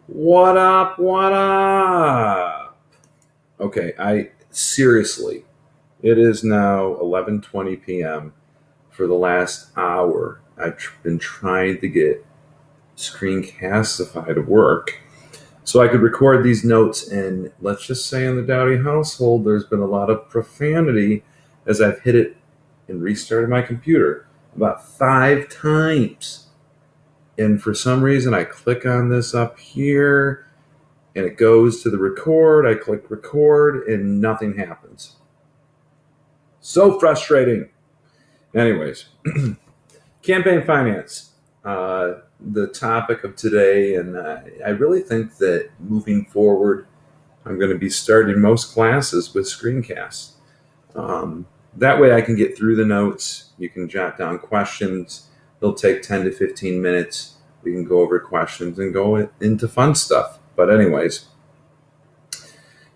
What up? What up? Okay, I seriously, it is now 11:20 p.m. For the last hour, been trying to get Screencastify to work so I could record these notes. And let's just say in the Dowdy household, there's been a lot of profanity as I've hit it and restarted my computer about 5 times. And for some reason, I click on this up here and it goes to the record. I click record and nothing happens. So frustrating. Anyways, campaign finance, the topic of today. And I really think that moving forward, I'm going to be starting most classes with screencasts. That way I can get through the notes. You can jot down questions. They'll take 10 to 15 minutes. We can go over questions and go into fun stuff. But anyways,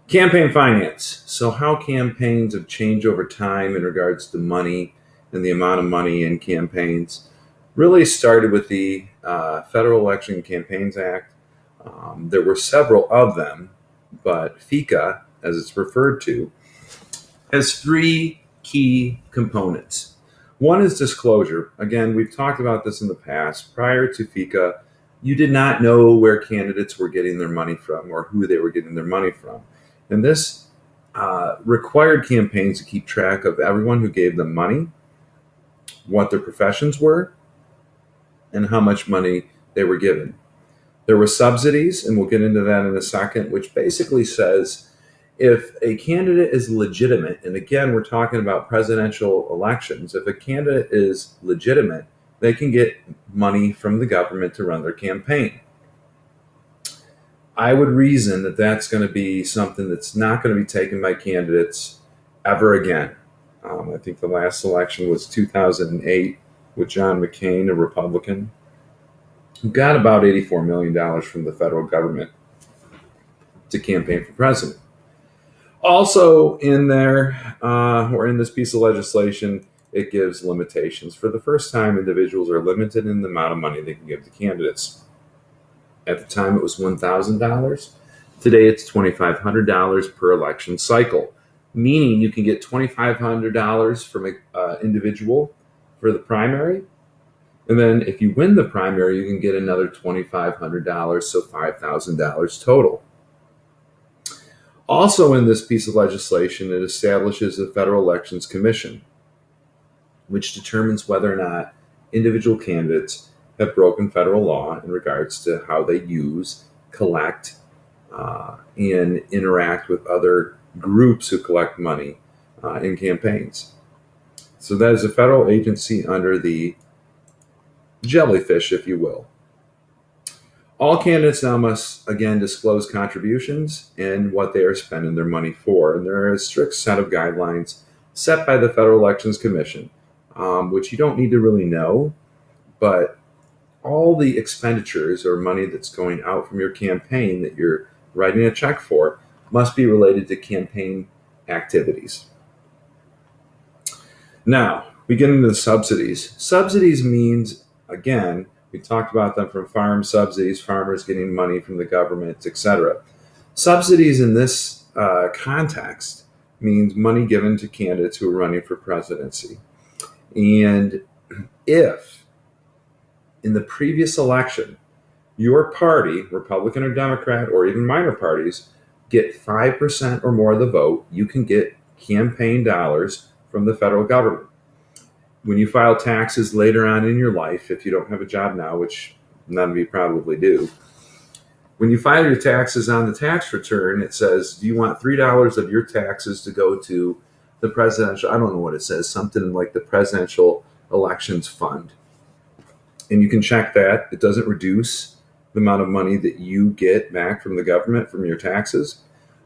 campaign finance. So how campaigns have changed over time in regards to money and the amount of money in campaigns really started with the Federal Election Campaigns Act. There were several of them, but FECA, as it's referred to, has three key components. One is disclosure. Again, we've talked about this in the past. Prior to FECA, you did not know where candidates were getting their money from or who they were getting their money from. And this required campaigns to keep track of everyone who gave them money, what their professions were, and how much money they were given. There were subsidies, and we'll get into that in a second, which basically says if a candidate is legitimate, and again, we're talking about presidential elections, if a candidate is legitimate, they can get money from the government to run their campaign. I would reason that that's going to be something that's not going to be taken by candidates ever again. I think the last election was 2008 with John McCain, a Republican, who got about $84 million from the federal government to campaign for president. Also in there, or in this piece of legislation, it gives limitations. For the first time, individuals are limited in the amount of money they can give to candidates. At the time, it was $1,000. Today, it's $2,500 per election cycle, meaning you can get $2,500 from an individual for the primary. And then if you win the primary, you can get another $2,500, so $5,000 total. Also in this piece of legislation, it establishes the Federal Elections Commission, which determines whether or not individual candidates have broken federal law in regards to how they use, collect, and interact with other groups who collect money in campaigns. So that is a federal agency under the jellyfish, if you will. All candidates now must, again, disclose contributions and what they are spending their money for. And there are a strict set of guidelines set by the Federal Elections Commission, which you don't need to really know, but all the expenditures or money that's going out from your campaign that you're writing a check for must be related to campaign activities. Now, we get into the subsidies. Subsidies means, again, we talked about them from farm subsidies, farmers getting money from the government, etc. Subsidies in this context means money given to candidates who are running for presidency. And if in the previous election, your party, Republican or Democrat, or even minor parties, get 5% or more of the vote, you can get campaign dollars from the federal government. When you file taxes later on in your life, if you don't have a job now, which none of you probably do, when you file your taxes on the tax return, it says, do you want $3 of your taxes to go to the presidential, I don't know what it says, something like the presidential elections fund. And you can check that. It doesn't reduce the amount of money that you get back from the government from your taxes,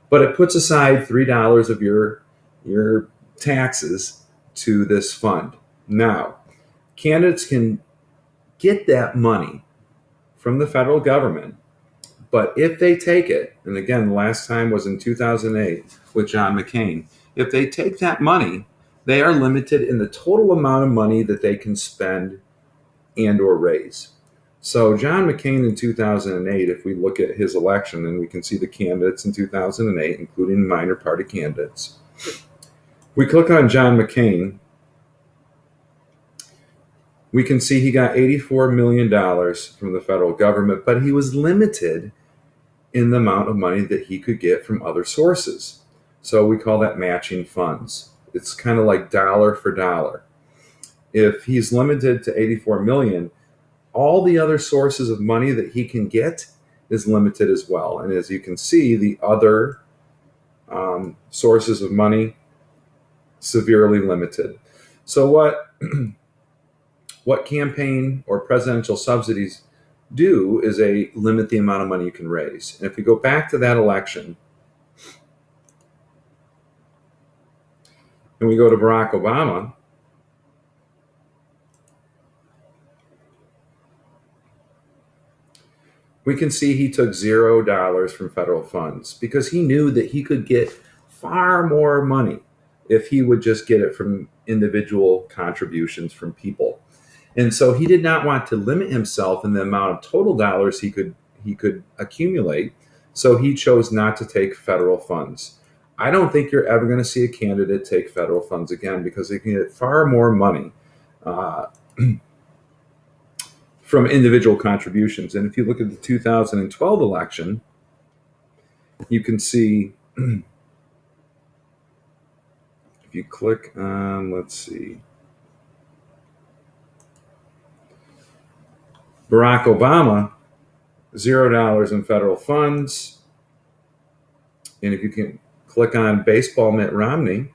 but it puts aside $3 of your taxes to this fund. Now, candidates can get that money from the federal government, but if they take it, and again, the last time was in 2008 with John McCain, if they take that money, they are limited in the total amount of money that they can spend and or raise. So John McCain in 2008, if we look at his election and we can see the candidates in 2008, including minor party candidates, we click on John McCain, we can see he got $84 million from the federal government, but he was limited in the amount of money that he could get from other sources. So we call that matching funds. It's kind of like dollar for dollar. If he's limited to 84 million, all the other sources of money that he can get is limited as well. And as you can see, the other sources of money severely limited. So what campaign or presidential subsidies do is they limit the amount of money you can raise. And if we go back to that election and we go to Barack Obama, we can see he took $0 from federal funds because he knew that he could get far more money if he would just get it from individual contributions from people. And so he did not want to limit himself in the amount of total dollars he could accumulate. So he chose not to take federal funds. I don't think you're ever going to see a candidate take federal funds again because they can get far more money uh, from individual contributions. And if you look at the 2012 election, you can see if you click on, let's see, Barack Obama, $0 in federal funds. And if you can click on baseball Mitt Romney,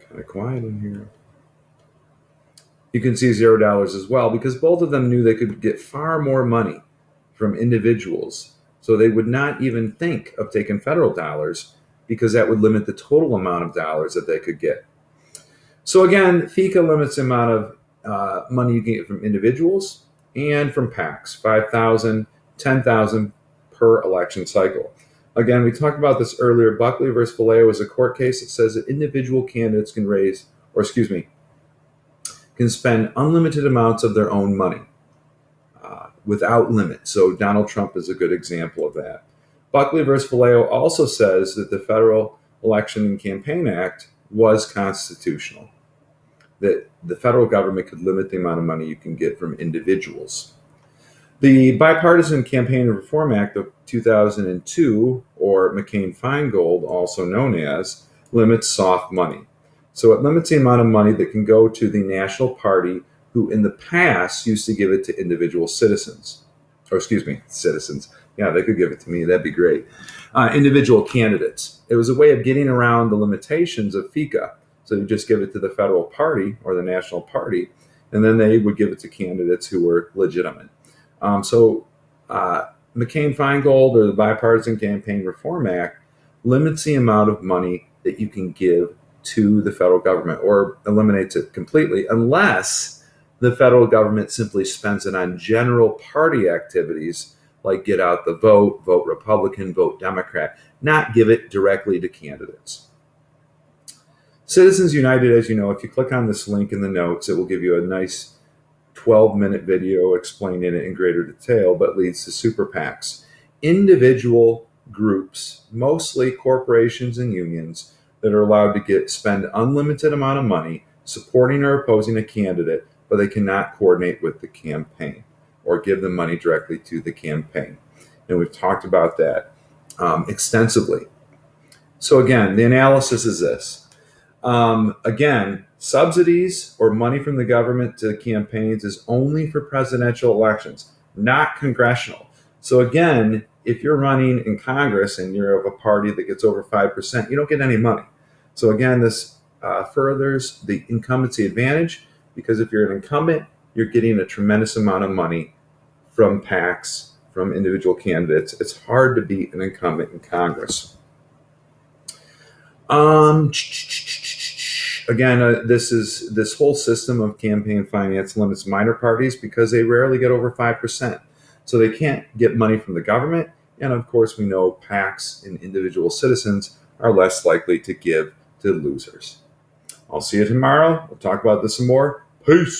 kind of quiet in here, you can see $0 as well because both of them knew they could get far more money from individuals. So they would not even think of taking federal dollars because that would limit the total amount of dollars that they could get. So again, FICA limits the amount of money you can get from individuals and from PACs, 5,000, 10,000 per election cycle. Again, we talked about this earlier. Buckley versus Vallejo is a court case that says that individual candidates can spend unlimited amounts of their own money without limit. So Donald Trump is a good example of that. Buckley versus Vallejo also says that the Federal Election and Campaign Act was constitutional, that the federal government could limit the amount of money you can get from individuals. The Bipartisan Campaign Reform Act of 2002, or McCain-Feingold, also known as, limits soft money. So it limits the amount of money that can go to the national party who in the past used to give it to individual citizens. Citizens. Yeah, they could give it to me. That'd be great. Individual candidates. It was a way of getting around the limitations of FICA. So you just give it to the federal party or the national party, and then they would give it to candidates who were legitimate. McCain-Feingold, or the Bipartisan Campaign Reform Act, limits the amount of money that you can give to the federal government, or eliminates it completely, unless the federal government simply spends it on general party activities like get out the vote, vote Republican, vote Democrat, not give it directly to candidates. Citizens United, as you know, if you click on this link in the notes, it will give you a nice 12-minute video explaining it in greater detail, but leads to super PACs. Individual groups, mostly corporations and unions, that are allowed to spend unlimited amount of money supporting or opposing a candidate, but they cannot coordinate with the campaign or give the money directly to the campaign. And we've talked about that extensively. So again, the analysis is this. Again, subsidies or money from the government to campaigns is only for presidential elections, not congressional. So again, if you're running in Congress and you're of a party that gets over 5%, you don't get any money. So again, this furthers the incumbency advantage, because if you're an incumbent, you're getting a tremendous amount of money from PACs, from individual candidates. It's hard to beat an incumbent in Congress. Again, this whole system of campaign finance limits minor parties because they rarely get over 5%. So they can't get money from the government. And of course, we know PACs and individual citizens are less likely to give to losers. I'll see you tomorrow. We'll talk about this some more. Peace.